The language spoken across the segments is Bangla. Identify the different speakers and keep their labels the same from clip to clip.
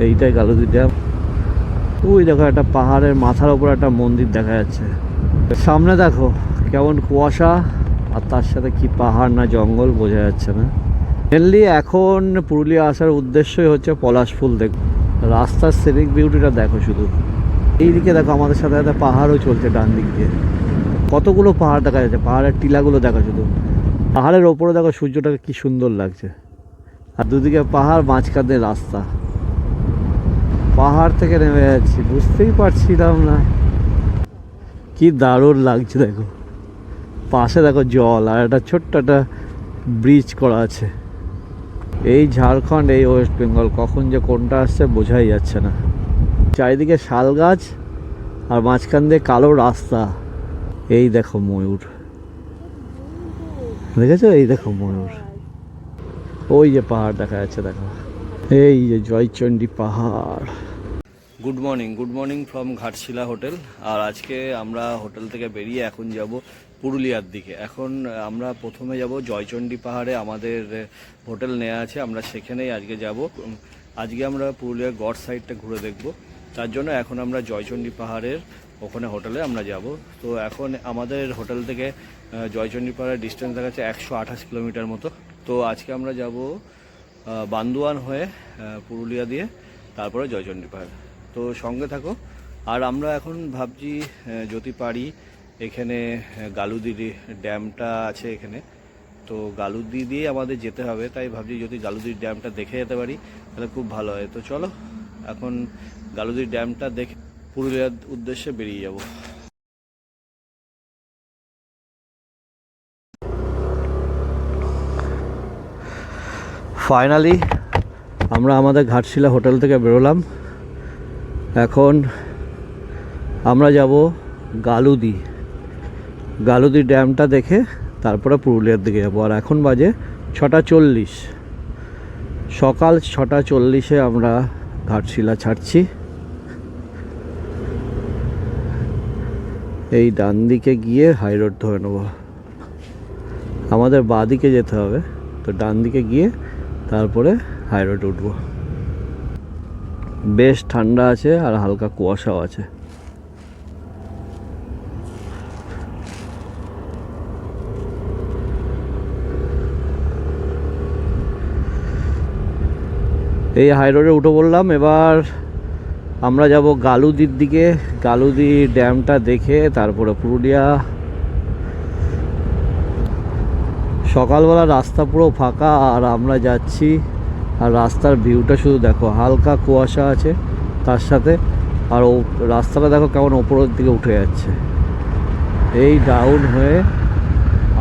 Speaker 1: এইটাই গালুদি ড্যাম। ওই দেখো একটা পাহাড়ের মাথার উপর একটা মন্দির দেখা যাচ্ছে। সামনে দেখো কেমন কুয়াশা, আর তার সাথে কি পাহাড় না জঙ্গল বোঝা যাচ্ছে না। মেনলি এখন পুরুলিয়া আসার উদ্দেশ্যই হচ্ছে পলাশ ফুল দেখো। রাস্তার সিনিক বিউটিটা দেখো শুধু। এইদিকে দেখো আমাদের সাথে সাথে পাহাড়ও চলছে ডান দিক দিয়ে। কতগুলো পাহাড় দেখা যাচ্ছে, পাহাড়ের টিলাগুলো দেখো শুধু। পাহাড়ের ওপরে দেখো সূর্যটাকে কি সুন্দর লাগছে, আর দুদিকে পাহাড়, মাঝখানে রাস্তা। পাহাড় থেকে নেমে যাচ্ছি, বুঝতেই পারছিলাম না কি দারুণ লাগছে। দেখো পাশে দেখো জল, আর একটা ছোট্ট একটা ব্রিজ করা আছে। এই ঝাড়খণ্ড, এই ওয়েস্ট বেঙ্গল, কখন যে কোনটা আসছে বোঝাই যাচ্ছে না। চারিদিকে শাল গাছ, আর মাঝখান দিয়ে কালো রাস্তা। এই দেখো ময়ূর, দেখেছো? এই দেখো ময়ূর। ওই যে পাহাড় দেখা যাচ্ছে দেখো, এই যে Joychandi Pahar. Good morning from Ghatshila hotel. আর আজকে আমরা হোটেল থেকে বেরিয়ে এখন যাব পুরুলিয়ার দিকে। এখন আমরা প্রথমে যাব জয়চণ্ডী পাহাড়ে, আমাদের হোটেল নেওয়া আছে, আমরা সেখানেই আজকে যাব। আজকে আমরা পুরুলিয়ার গড় সাইডটা ঘুরে দেখব। তার জন্য এখন আমরা জয়চণ্ডী পাহাড়ের ওখানে হোটেলে আমরা যাব। তো এখন আমাদের হোটেল থেকে জয়চণ্ডী পাহাড়ের ডিস্টেন্স দেখাচ্ছে 128 কিলোমিটার মতো। তো আজকে আমরা যাব বান্দুয়ান হয়ে পুরুলিয়া দিয়ে, তারপরে জয়চণ্ডী পাহাড়। তো সঙ্গে থাকো। আর আমরা এখন ভাবছি যদি পারি, এখানে গালুদি ড্যামটা আছে এখানে, তো গালুদি দিয়ে আমাদের যেতে হবে। তাই ভাবছি যদি গালুদির ড্যামটা দেখে যেতে পারি তাহলে খুব ভালো হয়। তো চলো এখন গালুদির ড্যামটা দেখে পুরুলিয়ার উদ্দেশ্যে বেরিয়ে যাব। ফাইনালি আমরা আমাদের ঘাটশিলা হোটেল থেকে বেরোলাম। এখন আমরা যাব গালুদি ড্যামটা দেখে তারপরে পুরুলিয়ার দিকে যাবো। আর এখন বাজে 6:40, সকাল 6:40 আমরা ঘাটশিলা ছাড়ছি। এই ডান দিকে গিয়ে হাই রোড ধরে নেব। আমাদের বাঁ দিকে যেতে হবে, তো ডান দিকে গিয়ে তারপরে হাই রোড উঠবো। বেশ ঠান্ডা আছে আর হালকা কুয়াশাও আছে। এই হাই রোডে উঠে পড়লাম। এবার আমরা যাব গালুদির দিকে, গালুদি ড্যামটা দেখে তারপরে পুরুলিয়া। সকালবেলা রাস্তা পুরো ফাঁকা আর আমরা যাচ্ছি, আর রাস্তার ভিউটা শুধু দেখো, হালকা কুয়াশা আছে তার সাথে। আর ও রাস্তাটা দেখো কেমন ওপরের দিকে উঠে যাচ্ছে, এই ডাউন হয়ে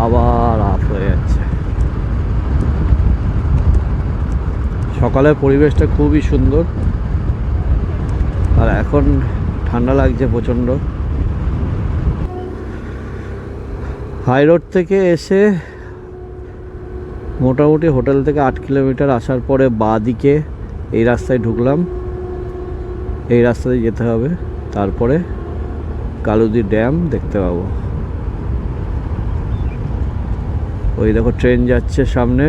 Speaker 1: আবার আপ হয়ে যাচ্ছে। সকালের পরিবেশটা খুবই সুন্দর, আর এখন ঠান্ডা লাগছে প্রচণ্ড। হাই রোড থেকে এসে মোটামুটি হোটেল থেকে 8 কিলোমিটার আসার পরে বাঁ দিকে এই রাস্তায় ঢুকলাম। এই রাস্তায় যেতে হবে, তারপরে গালুদি ড্যাম দেখতে পাবো। ওই দেখো ট্রেন যাচ্ছে সামনে।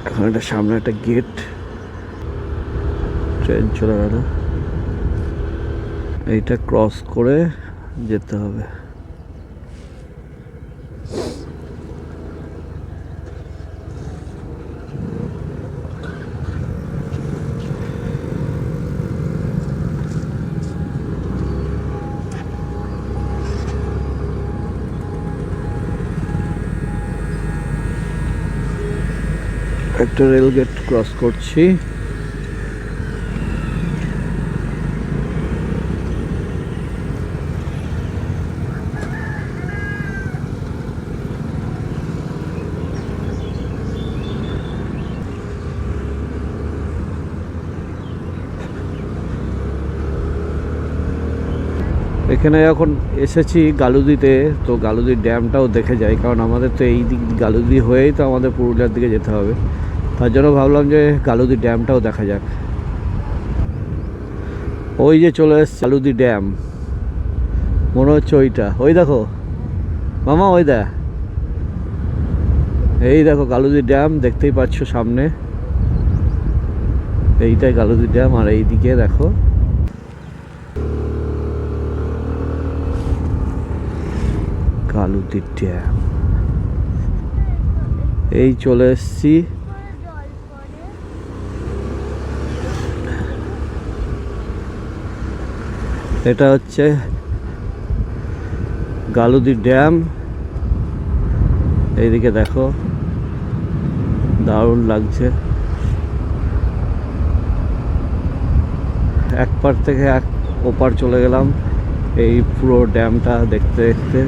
Speaker 1: এখন একটা সামনে একটা গেট, ট্রেন চলে গেল। এইটা ক্রস করে যেতে হবে। একটা রেল গেট ক্রস করছি। এখানে এখন এসেছি গালুদিতে, তো গালুদির ড্যামটাও দেখে যাই, কারণ আমাদের তো এই দিক গালুদি হয়েই তো আমাদের পুরুলিয়ার দিকে যেতে হবে। তার জন্য ভাবলাম যে গালুদি ড্যামটাও দেখা যাক। ওই যে চলে এসছে গালুদি ড্যাম, মনে হচ্ছে ওইটা। ওই দেখো মামা, ওই দেখ, এই দেখো গালুদি ড্যাম দেখতেই পাচ্ছ সামনে, এইটাই গালুদি ড্যাম। আর এইদিকে দেখো গালুদি ড্যাম। এই চলে এসছি এটা হচ্ছে গালুদি ড্যাম। এইদিকে দেখো দারুণ লাগছে, এক পার থেকে এক ওপার চলে গেলাম এই পুরো ড্যামটা দেখতে দেখতে।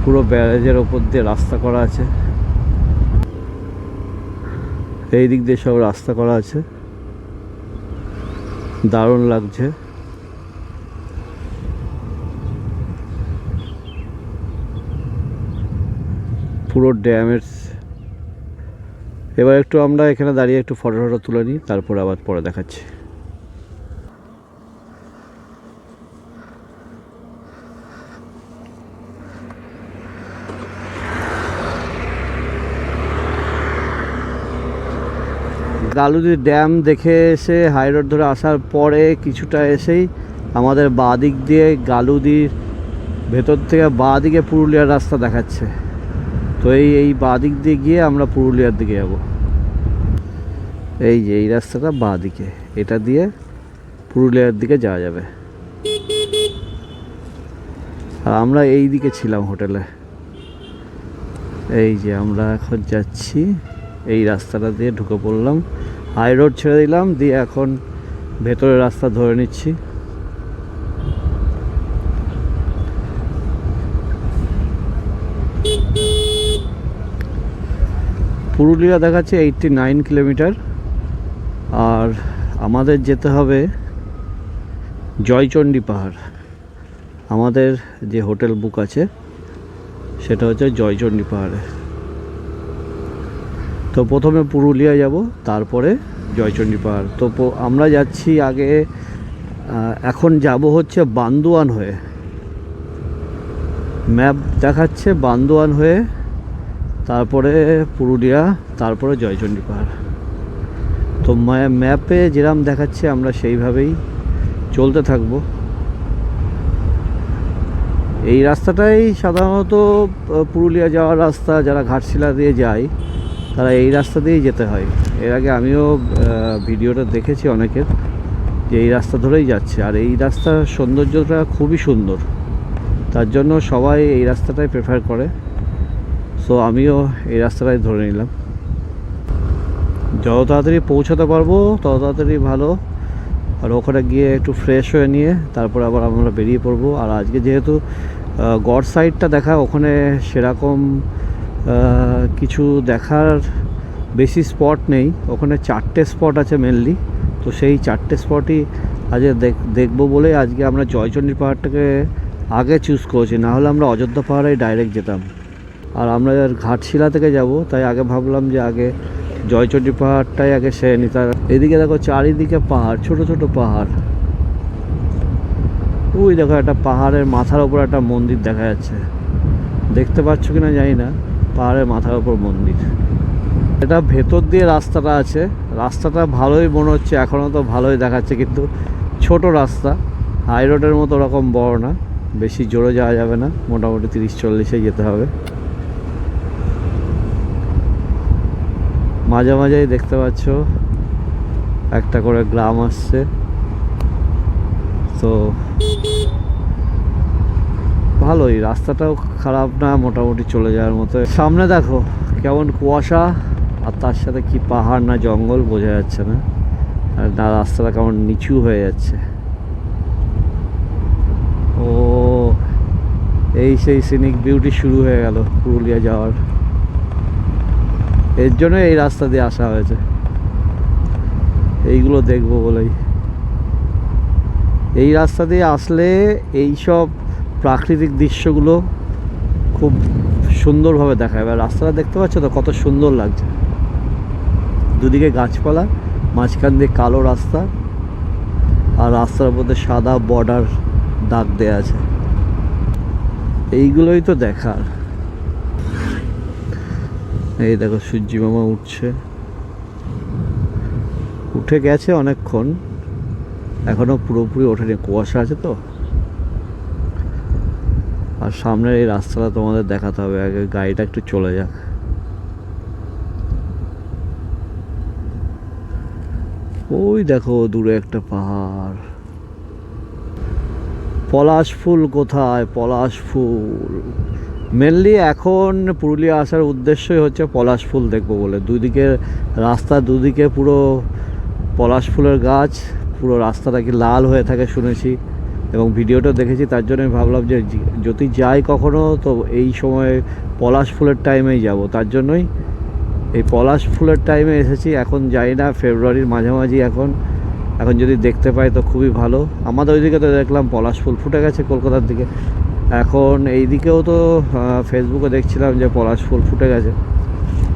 Speaker 1: পুরো ব্যারেজের ওপর দিয়ে রাস্তা করা আছে, এই দিক দিয়ে সব রাস্তা করা আছে, দারুণ লাগছে। পুরো ড্যামের। এবার একটু আমরা এখানে দাঁড়িয়ে একটু ফটো টটো তুলে নিই, তারপর আবার পরে দেখাচ্ছি। গালুদি ড্যাম দেখে এসে হাই রোড ধরে আসার পরে কিছুটা এসেই আমাদের বাঁ দিক দিয়ে গালুদির ভেতর থেকে বাঁ দিকে পুরুলিয়ার রাস্তা দেখাচ্ছে। তো এই বাঁ দিক দিয়ে গিয়ে আমরা পুরুলিয়ার দিকে যাব। এই যে এই রাস্তাটা বাঁ দিকে, এটা দিয়ে পুরুলিয়ার দিকে যাওয়া যাবে। আর আমরা এই দিকে ছিলাম হোটেলে। এই যে আমরা এখন যাচ্ছি এই রাস্তাটা দিয়ে, ঢুকে পড়লাম, হাই রোড ছেড়ে দিলাম, দিয়ে এখন ভেতরের রাস্তা ধরে নিচ্ছি। পুরুলিয়া দেখাচ্ছে 89 কিলোমিটার। আর আমাদের যেতে হবে জয়চণ্ডী পাহাড়। আমাদের যে হোটেল বুক আছে সেটা হচ্ছে জয়চণ্ডী পাহাড়ে। তো প্রথমে পুরুলিয়া যাব, তারপরে জয়চণ্ডী পাহাড়। তো আমরা যাচ্ছি আগে, এখন যাব হচ্ছে বান্দোয়ান হয়ে। ম্যাপ দেখাচ্ছে বান্দোয়ান হয়ে, তারপরে পুরুলিয়া, তারপরে জয়চণ্ডী পাহাড়। তো ম্যাপে যেরকম দেখাচ্ছে আমরা সেইভাবেই চলতে থাকব। এই রাস্তাটাই সাধারণত পুরুলিয়া যাওয়ার রাস্তা, যারা ঘাটশিলা দিয়ে যায় তারা এই রাস্তা দিয়েই যেতে হয়। এর আগে আমিও ভিডিওটা দেখেছি অনেকের, যে এই রাস্তা ধরেই যাচ্ছে। আর এই রাস্তার সৌন্দর্যটা খুবই সুন্দর, তার জন্য সবাই এই রাস্তাটাই প্রেফার করে। সো আমিও এই রাস্তাটাই ধরে নিলাম। যত তাড়াতাড়ি পৌঁছাতে পারবো তত তাড়াতাড়ি ভালো। আর ওখানে গিয়ে একটু ফ্রেশ হয়ে নিয়ে তারপর আবার আমরা বেরিয়ে পড়বো। আর আজকে যেহেতু গড় সাইডটা দেখা, ওখানে সেরকম কিছু দেখার বেশি স্পট নেই। ওখানে 4টে স্পট আছে মেনলি। তো সেই 4টে স্পটই আজকে দেখবো বলে আজকে আমরা জয়চণ্ডী পাহাড়টাকে আগে চুজ করেছি, না হলে আমরা অযোধ্যা পাহাড়ে ডাইরেক্ট যেতাম। আর আমরা ঘাটশিলা থেকে যাব, তাই আগে ভাবলাম যে আগে জয়চণ্ডী পাহাড়টাই আগে সেরে নিতে। এদিকে দেখো চারিদিকে পাহাড়, ছোট ছোট পাহাড়। ওই দেখো একটা পাহাড়ের মাথার ওপর একটা মন্দির দেখা যাচ্ছে, দেখতে পাচ্ছ কিনা জানি না। পাহাড়ের মাথার ওপর মন্দির। এটা ভেতর দিয়ে রাস্তাটা আছে, রাস্তাটা ভালোই মনে হচ্ছে, এখনও তো ভালোই দেখাচ্ছে, কিন্তু ছোট রাস্তা, হাই রোডের মতো ওরকম বড় না। বেশি জোরে যাওয়া যাবে না, মোটামুটি 30-40-এ যেতে হবে। মাঝে মাঝেই দেখতে পাচ্ছ একটা করে গ্রাম আসছে। তো ভালোই, রাস্তাটাও খারাপ না, মোটামুটি চলে যাওয়ার মতো। সামনে দেখো কেমন কুয়াশা, আর তার সাথে কি পাহাড় না জঙ্গল বোঝা যাচ্ছে না। আর না রাস্তাটা কেমন নিচু হয়ে যাচ্ছে। ও এই সেই সিনিক বিউটি শুরু হয়ে গেল পুরুলিয়া যাওয়ার। এর জন্য এই রাস্তা দিয়ে আসা হয়েছে, এইগুলো দেখবো বলেই। এই রাস্তা দিয়ে আসলে এই সব প্রাকৃতিক দৃশ্যগুলো খুব সুন্দরভাবে দেখা যাবে। রাস্তাটা দেখতে পাচ্ছ তো কত সুন্দর লাগছে, দুদিকে গাছপালা, মাঝখান দিয়ে কালো রাস্তা, আর রাস্তার মধ্যে সাদা বর্ডার দাগ দেওয়া আছে। এইগুলোই তো দেখার। এই দেখো সূর্যি মামা উঠছে, উঠে গেছে অনেকক্ষণ, এখনো পুরোপুরি ওঠেনি, কুয়াশা আছে তো। আর সামনের এই রাস্তাটা তোমাদের দেখাতে হবে, আগে গাড়িটা একটু চলে যাক। ওই দেখো দূরে একটা পাহাড়। পলাশ ফুল কোথায়? পলাশ ফুল মেনলি এখন পুরুলিয়া আসার উদ্দেশ্যই হচ্ছে পলাশ ফুল দেখবো বলে। দুদিকে রাস্তা, দুদিকে পুরো পলাশ ফুলের গাছ, পুরো রাস্তাটা কি লাল হয়ে থাকে শুনেছি, এবং ভিডিওটা দেখেছি। তার জন্য আমি ভাবলাম যে যদি যাই কখনো তো এই সময় পলাশ ফুলের টাইমেই যাব। তার জন্যই এই পলাশ ফুলের টাইমে এসেছি। এখন যাই না, ফেব্রুয়ারির মাঝামাঝি এখন যদি দেখতে পাই তো খুবই ভালো। আমাদের ওইদিকে তো দেখলাম পলাশ ফুল ফুটে গেছে কলকাতার দিকে, এখন এই দিকেও তো ফেসবুকে দেখছিলাম যে পলাশ ফুল ফুটে গেছে।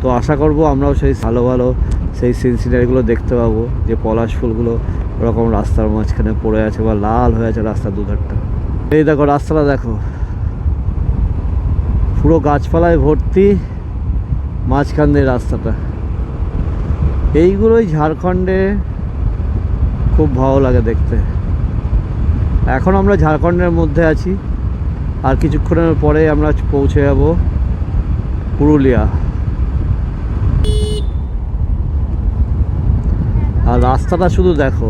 Speaker 1: তো আশা করব আমরাও সেই ভালো ভালো সেই সিনারিগুলো দেখতে পাবো, যে পলাশ ফুলগুলো ওরকম রাস্তার মাঝখানে পড়ে আছে বা লাল হয়ে আছে রাস্তার দুধারটা। এই দেখো রাস্তাটা দেখো, পুরো গাছপালায় ভর্তি, মাঝখান দিয়ে রাস্তাটা। এইগুলোই ঝাড়খণ্ডে খুব ভালো লাগে দেখতে। এখন আমরা ঝাড়খণ্ডের মধ্যে আছি, আর কিছুক্ষণের পরে আমরা পৌঁছে যাব পুরুলিয়া। আর রাস্তাটা শুধু দেখো,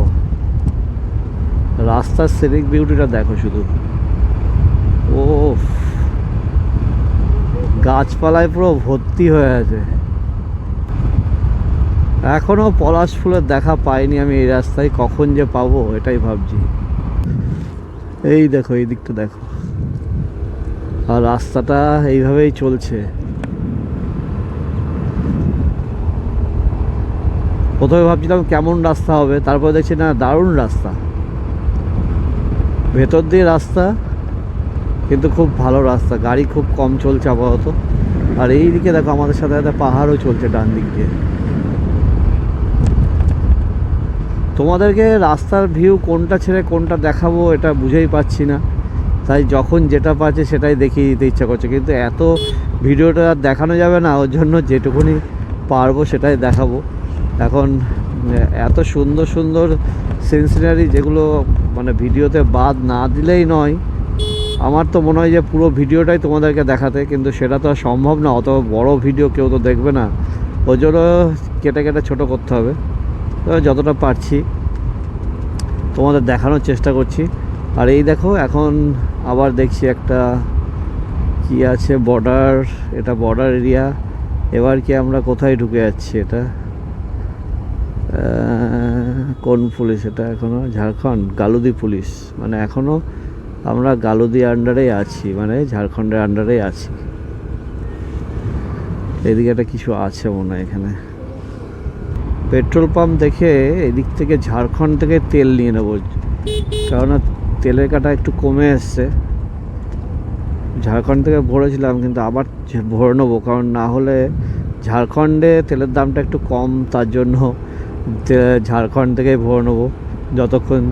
Speaker 1: রাস্তার সিনিক বিউটিটা দেখো শুধু। ও গাছপালায় পুরো ভর্তি হয়ে আছে। এখনও পলাশ ফুলের দেখা পাইনি আমি এই রাস্তায়, কখন যে পাবো এটাই ভাবছি। এই দেখো এই দিকটা দেখো, আর রাস্তাটা এইভাবেই চলছে। প্রথমে ভাবছিলাম কেমন রাস্তা হবে, তারপর দেখছি না দারুণ রাস্তা, ভেতর দিয়ে রাস্তা, কিন্তু খুব ভালো রাস্তা, গাড়ি খুব কম চলছে আপাতত। আর এই দিকে দেখো আমাদের সাথে সাথে পাহাড়ও চলছে ডান দিক দিয়ে। তোমাদেরকে রাস্তার ভিউ কোনটা ছেড়ে কোনটা দেখাবো এটা বুঝেই পাচ্ছি না, তাই যখন যেটা পাচ্ছে সেটাই দেখিয়ে দিতে ইচ্ছা করছে, কিন্তু এত ভিডিওটা দেখানো যাবে না, ওর জন্য যেটুকুনি পারবো সেটাই দেখাবো। এখন এত সুন্দর সুন্দর সিনারি যেগুলো মানে ভিডিওতে বাদ না দিলেই নয়। আমার তো মনে হয় যে পুরো ভিডিওটাই তোমাদেরকে দেখাতে, কিন্তু সেটা তো আর সম্ভব না, অত বড় ভিডিও কেউ তো দেখবে না, ওই জন্য কেটে কেটে ছোটো করতে হবে। তো যতটা পারছি তোমাদের দেখানোর চেষ্টা করছি। আর এই দেখো এখন আবার দেখছি একটা কি আছে, বর্ডার, এটা বর্ডার এরিয়া। এবার কি আমরা কোথায় ঢুকে যাচ্ছি? এটা কোন পুলিশ? এটা এখনও ঝাড়খণ্ড গালুদি পুলিশ, মানে এখনও আমরা গালুদি আন্ডারেই আছি, মানে ঝাড়খণ্ডের আন্ডারেই আছি। এদিকে একটা কিছু আছে মনে হয় এখানে, পেট্রোল পাম্প দেখে এদিক থেকে ঝাড়খণ্ড থেকে তেল নিয়ে নেবো, কারণ তেলের কাটা একটু কমে এসছে। ঝাড়খণ্ড থেকে ভরেছিলাম, কিন্তু আবার ভরে নেবো, কারণ না হলে ঝাড়খণ্ডে তেলের দামটা একটু কম, তার জন্য ঝাড়খণ্ড থেকেই ভরে নেবো যতক্ষণ।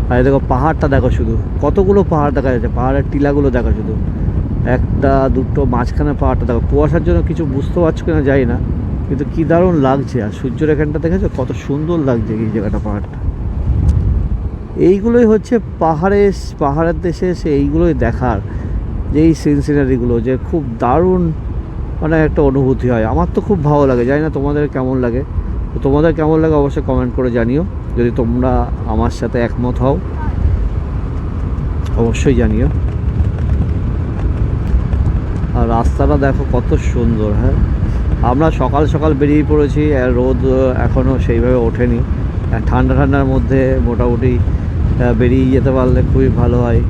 Speaker 1: আর দেখো পাহাড়টা দেখো শুধু, কতগুলো পাহাড় দেখা যাচ্ছে, পাহাড়ের টিলাগুলো দেখো শুধু, একটা দুটো মাঝখানে পাহাড়টা দেখো। কুয়াশার জন্য কিছু বুঝতে পারছো কিনা জানি না, কিন্তু কী দারুণ লাগছে। আর সূর্যের এখানটা দেখেছো কত সুন্দর লাগছে এই জায়গাটা, পাহাড়টা। এইগুলোই হচ্ছে পাহাড়ের দেশে এসে এইগুলোই দেখার, যে এই সিনারিগুলো যে খুব দারুণ মানে একটা অনুভূতি হয়। আমার তো খুব ভালো লাগে, জানি না তোমাদের কেমন লাগে। তো তোমাদের কেমন লাগে অবশ্যই কমেন্ট করে জানিও, যদি তোমরা আমার সাথে একমত হও অবশ্যই জানিও। আর রাস্তাটা দেখো কত সুন্দর। হ্যাঁ, আমরা সকাল সকাল বেরিয়ে পড়েছি, রোদ এখনও সেইভাবে ওঠেনি। ঠান্ডার মধ্যে মোটামুটি বেরিয়ে যেতে পারলে খুবই ভালো হয়।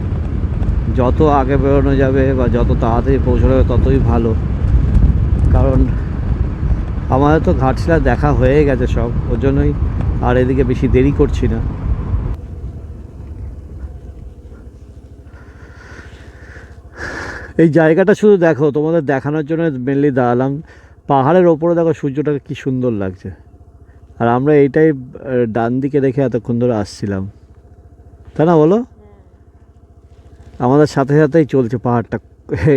Speaker 1: যত আগে বেরোনো যাবে বা যত তাড়াতাড়ি পৌঁছানো যাবে ততই ভালো, কারণ আমাদের তো ঘাটশিলা দেখা হয়ে গেছে সব, ওর জন্যই আর এদিকে বেশি দেরি করছি না। এই জায়গাটা শুধু দেখো, তোমাদের দেখানোর জন্য মেনলি দাঁড়ালাম। পাহাড়ের ওপরে দেখো সূর্যটাকে কি সুন্দর লাগছে, আর আমরা এইটাই ডান দিকে রেখে এতক্ষণ ধরে আসছিলাম, তাই না বলো? আমাদের সাথে সাথেই চলছে পাহাড়টা।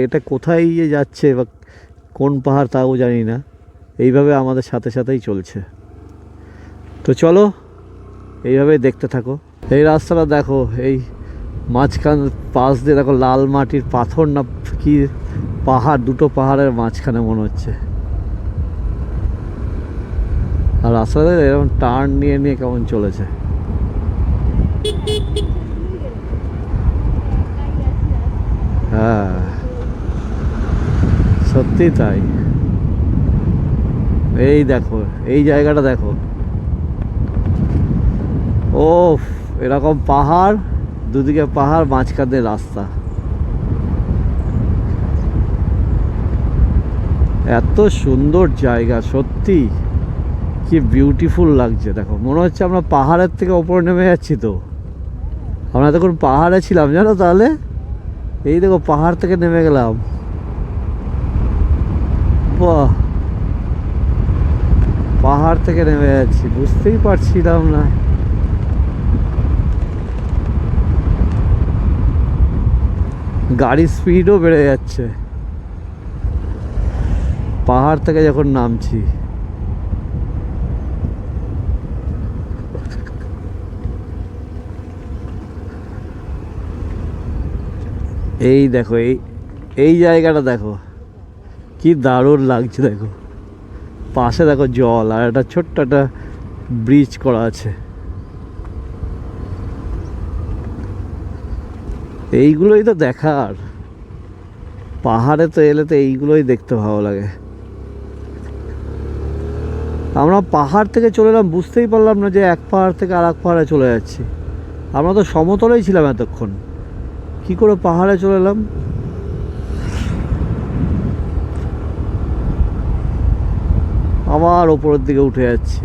Speaker 1: এটা কোথায় যাচ্ছে বা কোন পাহাড় তাও জানি না, এইভাবে আমাদের সাথে সাথেই চলছে। তো চলো এইভাবেই দেখতে থাকো। এই রাস্তাটা দেখো, এই মাঝখান পাশ দিয়ে দেখো লাল মাটির পাথর না কি পাহাড়, দুটো পাহাড়ের মাঝখানে মনে হচ্ছে। আর রাস্তাটা এরকম টার্ন নিয়ে নিয়ে কেমন চলেছে। হ্যাঁ সত্যি তাই। এই দেখো এই জায়গাটা দেখো, ও এরকম পাহাড়, দুদিকে পাহাড়, মাঝখানে রাস্তা, এত সুন্দর জায়গা সত্যি, কি বিউটিফুল লাগছে। দেখো মনে হচ্ছে আমরা পাহাড়ের থেকে ওপরে নেমে যাচ্ছি। তো আমরা তখন পাহাড়ে ছিলাম জানো, তাহলে এই দেখো পাহাড় থেকে নেমে গেলাম। বাহ, পাহাড় থেকে নেমে যাচ্ছি, বুঝতেই পারছিলাম না। গাড়ির স্পিডও বেড়ে যাচ্ছে পাহাড় থেকে যখন নামছি। এই দেখো এই এই জায়গাটা দেখো কি দারুণ লাগছে। দেখো পাশে দেখো জল, আর একটা ছোট্ট একটা ব্রিজ করা আছে। এইগুলোই তো দেখার, পাহাড়ে তো এলে তো এইগুলোই দেখতে ভালো লাগে। আমরা পাহাড় থেকে চলে এলাম, বুঝতেই পারলাম না যে এক পাহাড় থেকে আর এক পাহাড়ে চলে যাচ্ছি। আমরা তো সমতলেই ছিলাম এতক্ষণ, কি করে পাহাড়ে চলে এলাম। আবার ওপরের দিকে উঠে যাচ্ছি।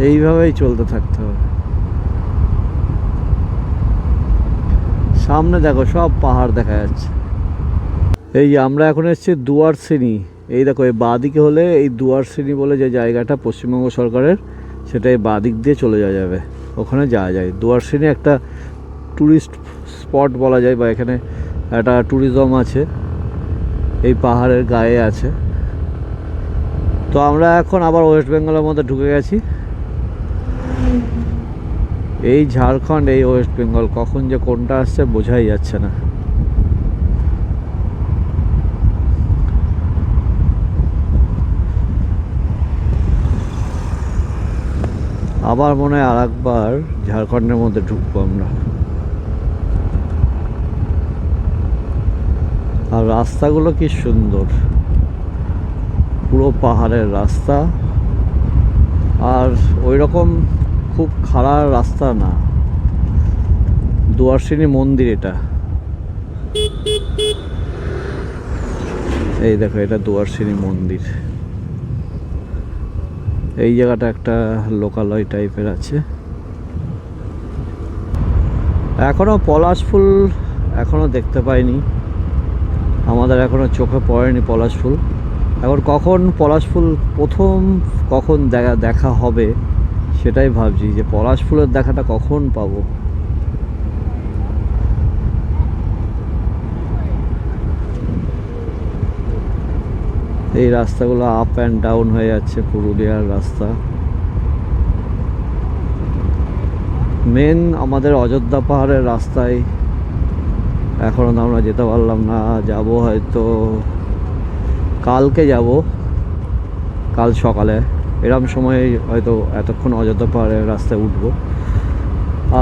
Speaker 1: এইভাবেই চলতে থাকতে হবে। সামনে দেখো সব পাহাড় দেখা যাচ্ছে। এই আমরা এখন এসেছি দুয়ারসিনি। এই দেখো এই বাঁদিকে হলে এই দুয়ারসিনি বলে যে জায়গাটা পশ্চিমবঙ্গ সরকারের, সেটা এই বাঁদিক দিয়ে চলে যাওয়া যাবে, ওখানে যাওয়া যায়। দুয়ারসিনি একটা ট্যুরিস্ট স্পট বলা যায়, বা এখানে একটা ট্যুরিজম আছে, এই পাহাড়ের গায়ে আছে। তো আমরা এখন আবার ওয়েস্ট বেঙ্গলের মধ্যে ঢুকে গেছি। এই ঝাড়খণ্ড, এই ওয়েস্ট বেঙ্গল, কখন যে কোনটা আসছে বোঝাই যাচ্ছে না। আবার মনে হয় আর একবার ঝাড়খণ্ডের মধ্যে ঢুকবো আমরা। আর রাস্তাগুলো কি সুন্দর, পুরো পাহাড়ের রাস্তা, আর ওই রকম খুব খারাপ রাস্তা না। দুয়ারসিনি মন্দির এটা, এই দেখো এটা দুয়ারসিনি মন্দির। এই জায়গাটা একটা লোকালয় টাইপের আছে। এখনো পলাশ ফুল এখনো দেখতে পাইনি, আমাদের এখনো চোখে পড়েনি পলাশ ফুল। এখন কখন পলাশ ফুল প্রথম কখন দেখা হবে সেটাই ভাবছি, যে পলাশ ফুলের দেখাটা কখন পাবো। এই রাস্তাগুলো আপ অ্যান্ড ডাউন হয়ে যাচ্ছে, পুরুলিয়ার রাস্তা। মেন আমাদের অযোধ্যা পাহাড়ের রাস্তায় এখনও আমরা যেতে পারলাম না। যাব হয়তো কালকে, যাব কাল সকালে এরম সময় হয়তো, এতক্ষণ অযোধ্যা পাহাড়ের রাস্তায় উঠব।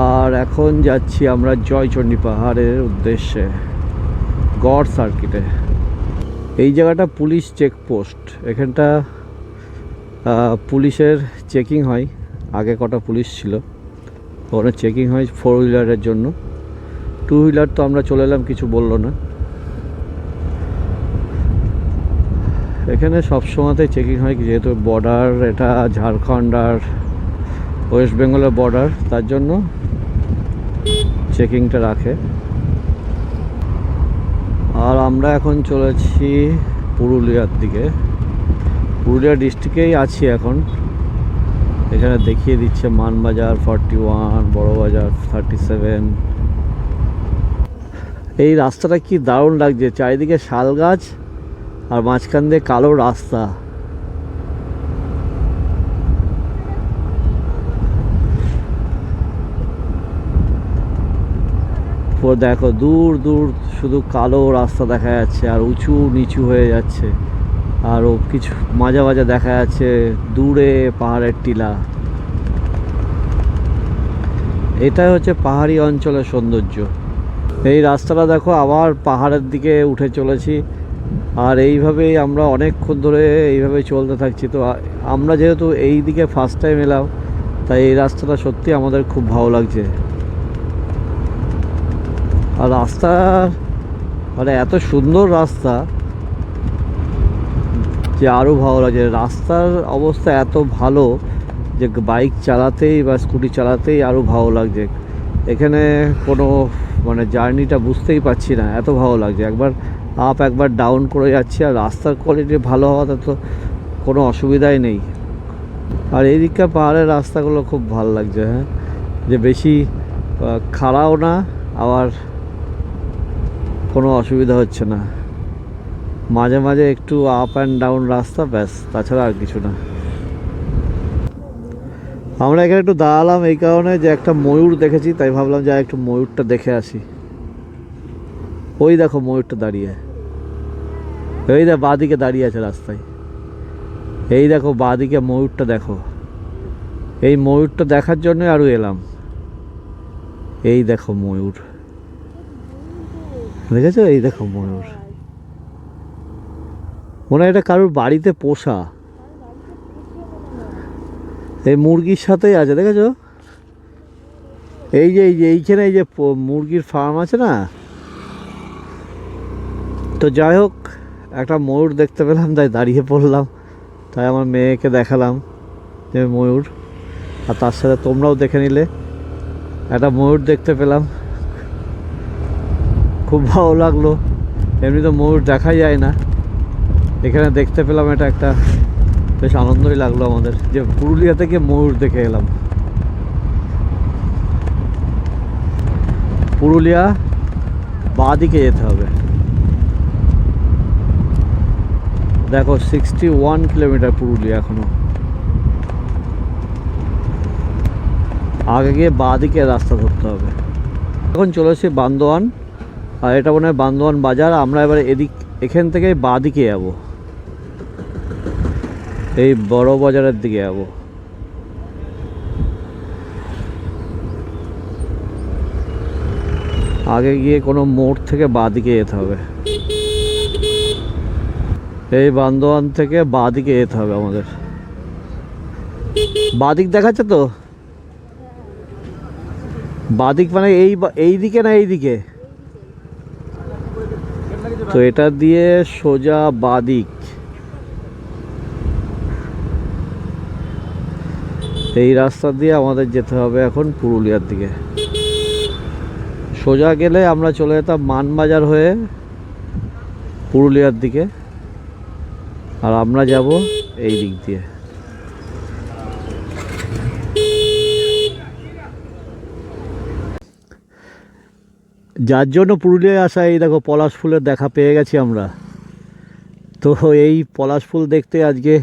Speaker 1: আর এখন যাচ্ছি আমরা জয়চণ্ডী পাহাড়ের উদ্দেশ্যে, গড় সার্কিটে। এই জায়গাটা পুলিশ চেকপোস্ট, এখানটা পুলিশের চেকিং হয়। আগে কটা পুলিশ ছিল, ওখানে চেকিং হয় 4 হুইলারের জন্য। 2 হুইলার তো আমরা চলে এলাম, কিছু বললো না। এখানে সবসময়তেই চেকিং হয়, যেহেতু বর্ডার, এটা ঝাড়খণ্ড আর ওয়েস্ট বেঙ্গলের বর্ডার, তার জন্য চেকিংটা রাখে। আর আমরা এখন চলেছি পুরুলিয়ার দিকে, পুরুলিয়া ডিস্ট্রিক্টেই আছি এখন। এখানে দেখিয়ে দিচ্ছে মানবাজার 41, বড়বাজার 37। এই রাস্তাটা কি দারুণ লাগছে, চারিদিকে শাল গাছ আর মাঝখান দিয়ে কালো রাস্তা। দেখো দূর দূর শুধু কালো রাস্তা দেখা যাচ্ছে আর উঁচু নিচু হয়ে যাচ্ছে, আর ও কিছু মাঝে মাঝে দেখা যাচ্ছে দূরে পাহাড়ের টিলা। এটাই হচ্ছে পাহাড়ি অঞ্চলের সৌন্দর্য। এই রাস্তাটা দেখো আবার পাহাড়ের দিকে উঠে চলেছি, আর এইভাবেই আমরা অনেকক্ষণ ধরে এইভাবে চলতে থাকছি। তো আমরা যেহেতু এই দিকে ফার্স্ট টাইম এলাম, তাই এই রাস্তাটা সত্যি আমাদের খুব ভালো লাগছে। আর রাস্তা মানে এত সুন্দর রাস্তা যে আরও ভালো লাগছে। রাস্তার অবস্থা এত ভালো যে বাইক চালাতেই বা স্কুটি চালাতেই আরও ভালো লাগছে। এখানে কোনো মানে জার্নিটা বুঝতেই পারছি না, এত ভালো লাগছে। একবার আপ একবার ডাউন করে যাচ্ছি, আর রাস্তার কোয়ালিটি ভালো হওয়াতে তো কোনো অসুবিধাই নেই। আর এইদিককার পাহাড়ের রাস্তাগুলো খুব ভালো লাগছে, হ্যাঁ, যে বেশি খাড়াও না, আবার কোনো অসুবিধা হচ্ছে না। মাঝে মাঝে একটু আপ অ্যান্ড ডাউন রাস্তা, ব্যাস, তাছাড়া আর কিছু না। আমরা এখানে একটু দাঁড়ালাম এই কারণে যে একটা ময়ূর দেখেছি, তাই ভাবলাম যে একটু ময়ূরটা দেখে আসি। ওই দেখো ময়ূরটা দাঁড়িয়ে, এই দেখো বাঁদিকে দাঁড়িয়ে আছে রাস্তায়। এই দেখো বাঁদিকে ময়ূরটা দেখো, এই ময়ূরটা দেখার জন্য আরও এলাম। এই দেখো ময়ূর, দেখেছো? এই দেখো ময়ূর, মনে হয় এটা কারোর বাড়িতে পোষা। এই মুরগির সাথেই আছে, দেখেছো? এই যে এইখানে এই যে মুরগির ফার্ম আছে না, তো যাই হোক একটা ময়ূর দেখতে পেলাম, তাই দাঁড়িয়ে পড়লাম, তাই আমার মেয়েকে দেখালাম যে ময়ূর, আর তার সাথে তোমরাও দেখে নিলে। একটা ময়ূর দেখতে পেলাম, খুব ভালো লাগলো। এমনি তো ময়ূর দেখাই যায় না, এখানে দেখতে পেলাম, এটা একটা বেশ আনন্দই লাগলো আমাদের যে পুরুলিয়া থেকে ময়ূর দেখে এলাম। পুরুলিয়া বাঁদিকে যেতে হবে, দেখো 61 কিলোমিটার পুরুলিয়া এখনো। আগে গিয়ে বাঁদিকে রাস্তা ধরতে হবে। এখন চলেছি বান্দোয়ান, আর এটা মনে হয় বান্দোয়ান বাজার। আমরা এবারে এখান থেকে বাঁদিকে যাবো, এই বড় বাজারের দিকে যাবো। আগে গিয়ে কোনো মোড় থেকে বাঁদিকে যেতে হবে, এই বান্দোয়ান থেকে বাঁদিকে যেতে হবে আমাদের। বাঁদিক দেখাচ্ছে তো, বাঁদিক মানে এই দিকে না এই দিকে, তো এটা দিয়ে সোজা বাঁদিক। এই রাস্তা দিয়ে আমাদের যেতে হবে এখন পুরুলিয়ার দিকে। সোজা গেলে আমরা চলে যেতাম মানবাজার হয়ে পুরুলিয়ার দিকে, আর আমরা যাব এই দিক দিয়ে। যার জন্য পুরুলিয়ায় আসা, এই দেখো পলাশ ফুলের দেখা পেয়ে গেছি আমরা। তো এই পলাশ ফুল দেখতে আজকে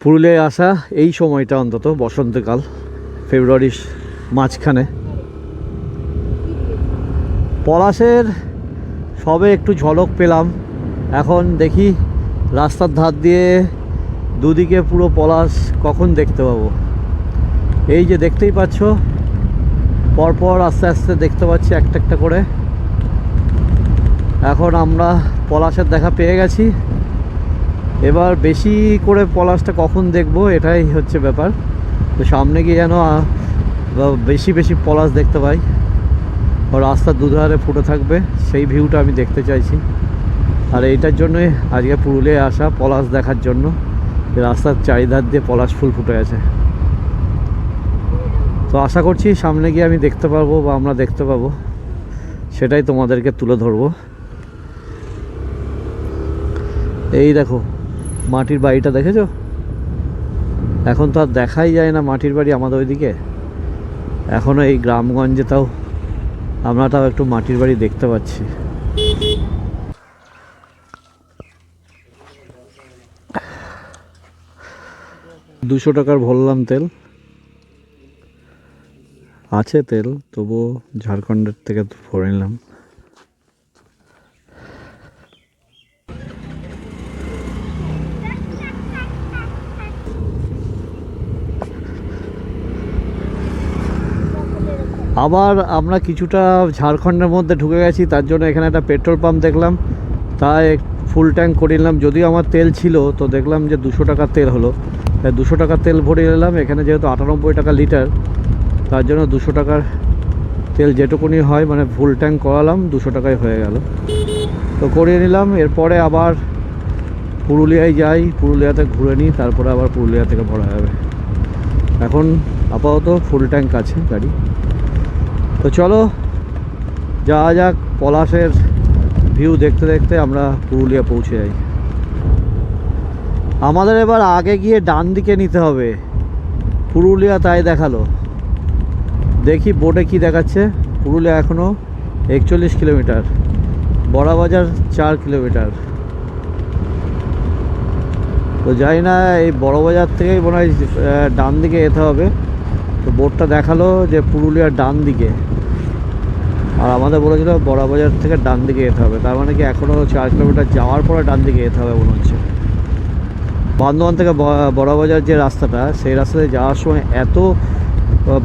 Speaker 1: পুরুলিয়ায় আসা, এই সময়টা অন্তত বসন্তকাল, ফেব্রুয়ারির মাঝখানে। পলাশের সবে একটু ঝলক পেলাম, এখন দেখি রাস্তার ধার দিয়ে দুদিকে পুরো পলাশ কখন দেখতে পাবো। এই যে দেখতেই পাচ্ছ, পরপর আস্তে আস্তে দেখতে পাচ্ছি একটা একটা করে। এখন আমরা পলাশের দেখা পেয়ে গেছি, এবার বেশি করে পলাশটা কখন দেখবো এটাই হচ্ছে ব্যাপার। তো সামনে গিয়ে যেন বেশি বেশি পলাশ দেখতে পাই, রাস্তার দুধারে ফুটে থাকবে, সেই ভিউটা আমি দেখতে চাইছি। আর এইটার জন্যই আজকে পুরুলিয়ায় আসা, পলাশ দেখার জন্য। রাস্তার চারিধার দিয়ে পলাশ ফুল ফুটে আছে, তো আশা করছি সামনে গিয়ে আমি দেখতে পারবো বা আমরা দেখতে পাবো, সেটাই তোমাদেরকে তুলে ধরবো। এই দেখো মাটির বাড়িটা, দেখেছো? এখন তো আর দেখাই যায় না মাটির বাড়ি আমাদের ওইদিকে। এখনও এই গ্রামগঞ্জে তাও আমরা তাও একটু মাটির বাড়ি দেখতে পাচ্ছি। 200 টাকার ভরলাম তেল, আছে তেল, তবুও ঝাড়খণ্ডের থেকে ভরে নিলাম। আবার আমরা কিছুটা ঝাড়খণ্ডের মধ্যে ঢুকে গেছি, তার জন্য এখানে একটা পেট্রোল পাম্প দেখলাম, তাই ফুল ট্যাঙ্ক করে নিলাম। যদিও আমার তেল ছিল, তো দেখলাম যে 200 টাকার তেল হলো, তাই 200 টাকার তেল ভরে নিলাম। এখানে যেহেতু 98 টাকা লিটার, তার জন্য 200 টাকার তেল যেটুকুনি হয় মানে ফুল ট্যাঙ্ক করালাম, 200 টাকায় হয়ে গেল। তো করিয়ে নিলাম। এরপরে আবার পুরুলিয়ায় যাই, পুরুলিয়াতে ঘুরে নিই, তারপরে আবার পুরুলিয়া থেকে ভরা যাবে। এখন আপাতত ফুল ট্যাঙ্ক আছে গাড়ি। তো চলো যাওয়া যাক, পলাশের ভিউ দেখতে দেখতে আমরা পুরুলিয়া পৌঁছে যাই। আমাদের এবার আগে গিয়ে ডান দিকে নিতে হবে। পুরুলিয়া তাই দেখালো, দেখি বোর্ডে কি দেখাচ্ছে। পুরুলিয়া এখনও 41 কিলোমিটার, বড়াবাজার 4 কিলোমিটার। তো যাই না, এই বড়বাজার থেকেই মনে হয় ডান দিকে যেতে হবে। তো বোর্ডটা দেখালো যে পুরুলিয়ার ডান দিকে, আর আমাদের বলেছিল বড়বাজার থেকে ডান দিকে যেতে হবে। তার মানে কি এখনও 4 কিলোমিটার যাওয়ার পরে ডান দিকে যেতে হবে মনে হচ্ছে। বর্ধমান থেকে বড়বাজার যে রাস্তাটা, সেই রাস্তাতে যাওয়ার সময় এত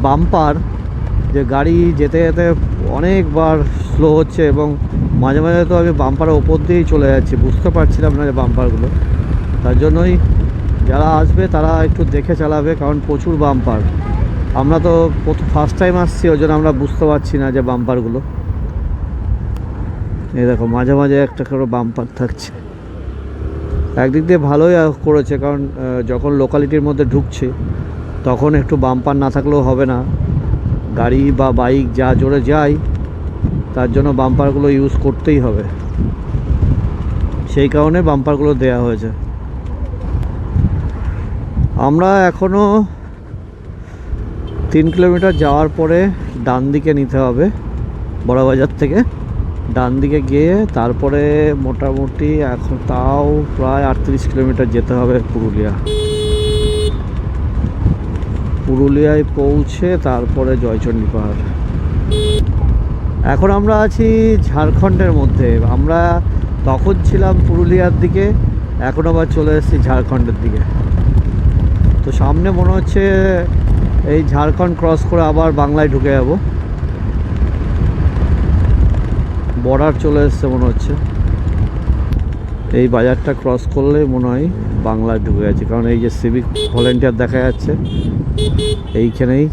Speaker 1: বাম্পার যে গাড়ি যেতে যেতে অনেকবার স্লো হচ্ছে, এবং মাঝে মাঝে তো আমি বাম্পারের ওপর দিয়েই চলে যাচ্ছি, বুঝতে পারছিলাম না যে বাম্পারগুলো। তার জন্যই যারা আসবে তারা একটু দেখে চালাবে, কারণ প্রচুর বাম্পার। আমরা তো ফার্স্ট টাইম আসছি, ওই জন্য আমরা বুঝতে পারছি না যে বাম্পারগুলো। এই দেখো মাঝে মাঝে একটা করে বাম্পার থাকছে। একদিক দিয়ে ভালোই করেছে, কারণ যখন লোকালিটির মধ্যে ঢুকছে তখন একটু বাম্পার না থাকলেও হবে না। গাড়ি বা বাইক যা জোরে যায়, তার জন্য বাম্পারগুলো ইউজ করতেই হবে, সেই কারণে বাম্পারগুলো দেয়া হয়েছে। আমরা এখনও 3 কিলোমিটার যাওয়ার পরে ডান দিকে নিতে হবে। বড়বাজার থেকে ডান দিকে গিয়ে তারপরে মোটামুটি এখন তাও প্রায় 38 কিলোমিটার যেতে হবে পুরুলিয়া। পুরুলিয়ায় পৌঁছে তারপরে জয়চণ্ডী পাহাড়। এখন আমরা আছি ঝাড়খণ্ডের মধ্যে। আমরা তখন ছিলাম পুরুলিয়ার দিকে, এখন আবার চলে এসেছি ঝাড়খণ্ডের দিকে। তো সামনে মনে হচ্ছে এই ঝাড়খণ্ড ক্রস করে আবার বাংলায় ঢুকে যাব। বর্ডার চলে এসছে মনে হচ্ছে। এই বাজারটা ক্রস করলে মনে হয় বাংলায় ঢুকে গেছে, কারণ এই যে সিভিক ভলেন্টিয়ার দেখা যাচ্ছে এইখানেই।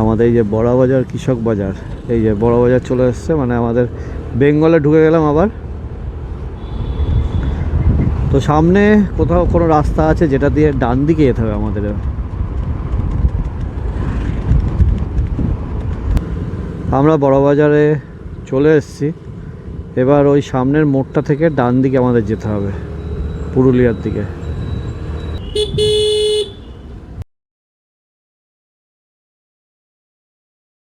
Speaker 1: আমাদের এই যে বড়াবাজার কৃষক বাজার, এই যে বড়াবাজার চলে এসছে, মানে আমাদের বেঙ্গলে ঢুকে গেলাম আবার। তো সামনে কোথাও কোনো রাস্তা আছে যেটা দিয়ে ডান দিকে যেতে হবে আমাদের। আমরা বড়বাজারে চলে এসেছি। এবার ওই সামনের মোড়টা থেকে ডান দিকে আমাদের যেতে হবে পুরুলিয়ার দিকে।